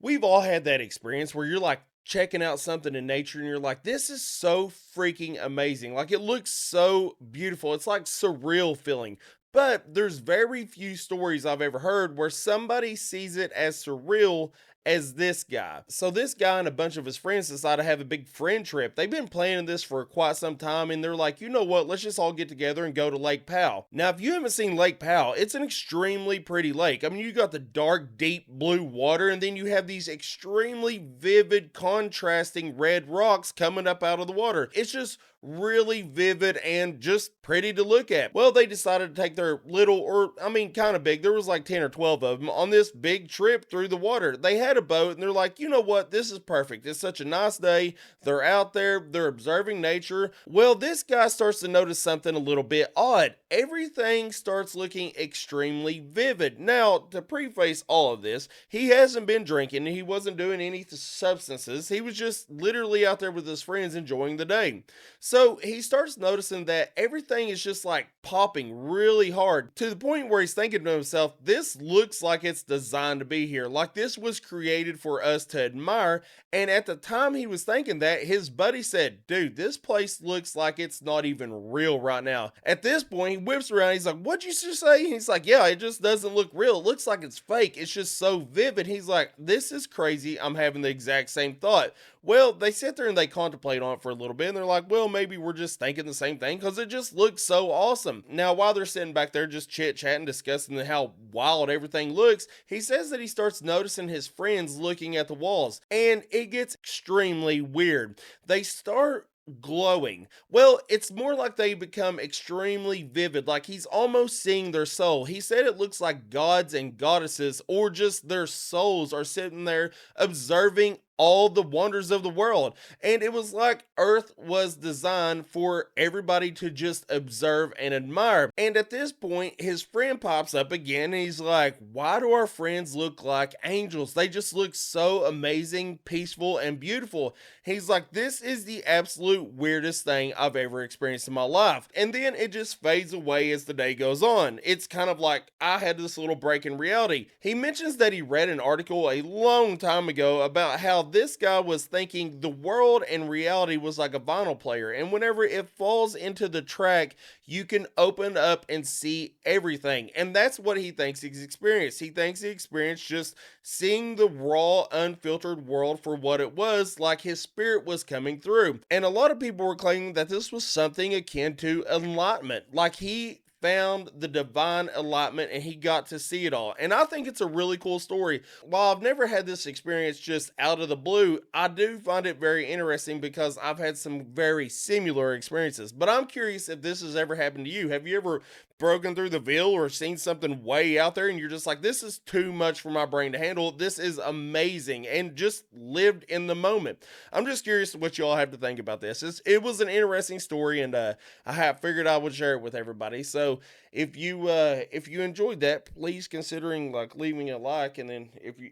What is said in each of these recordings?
We've all had that experience where you're like checking out something in nature and you're like, this is so freaking amazing. Like it looks so beautiful. It's like surreal feeling. But there's very few stories I've ever heard where somebody sees it as surreal as this guy. So this guy and a bunch of his friends decide to have a big friend trip. They've been planning this for quite some time and they're like, you know what, let's just all get together and go to Lake Powell. Now, if you haven't seen Lake Powell, it's an extremely pretty lake. I mean, you got the dark, deep blue water and then you have these extremely vivid, contrasting red rocks coming up out of the water. It's just really vivid and just pretty to look at. Well, they decided to take their little, or I mean, kind of big, there was like 10 or 12 of them on this big trip through the water. They had a boat and they're like, you know what, this is perfect. It's such a nice day. They're out there, they're observing nature. Well, this guy starts to notice something a little bit odd. Everything starts looking extremely vivid. Now, to preface all of this, he hasn't been drinking, he wasn't doing any substances. He was just literally out there with his friends enjoying the day. So he starts noticing that everything is just like popping really hard to the point where he's thinking to himself, this looks like it's designed to be here. Like this was created for us to admire. And at the time he was thinking that, his buddy said, dude, this place looks like it's not even real right now. At this point, he whips around. He's like, what'd you just say? He's like, yeah, it just doesn't look real. It looks like it's fake. It's just so vivid. He's like, this is crazy. I'm having the exact same thought. Well, they sit there and they contemplate on it for a little bit and they're like, well, maybe we're just thinking the same thing because it just looks so awesome. Now, while they're sitting back there just chit chatting, discussing how wild everything looks, he says that he starts noticing his friends looking at the walls and it gets extremely weird. They start glowing. Well, it's more like they become extremely vivid, like he's almost seeing their soul. He said it looks like gods and goddesses, or just their souls, are sitting there observing all the wonders of the world. And it was like Earth was designed for everybody to just observe and admire. And at this point, his friend pops up again and he's like, why do our friends look like angels? They just look so amazing, peaceful, and beautiful. He's like, this is the absolute weirdest thing I've ever experienced in my life. And then it just fades away as the day goes on. It's kind of like I had this little break in reality. He mentions that he read an article a long time ago about how this guy was thinking the world and reality was like a vinyl player. And whenever it falls into the track, you can open up and see everything. And that's what he thinks he's experienced. He thinks he experienced just seeing the raw, unfiltered world for what it was, like his spirit was coming through. And a lot of people were claiming that this was something akin to enlightenment. Like he found the divine allotment and he got to see it all. And I think it's a really cool story. While I've never had this experience just out of the blue, I do find it very interesting because I've had some very similar experiences. But I'm curious if this has ever happened to you. Have you ever broken through the veil or seen something way out there and you're just like, this is too much for my brain to handle? This is amazing, and just lived in the moment. I'm just curious what you all have to think about this. It was an interesting story, and I have figured I would share it with everybody. So if you enjoyed that, please considering like leaving a like, and then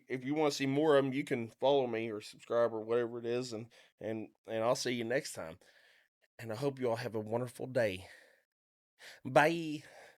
if you want to see more of them, you can follow me or subscribe or whatever it is, and I'll see you next time. And I hope you all have a wonderful day. Bye.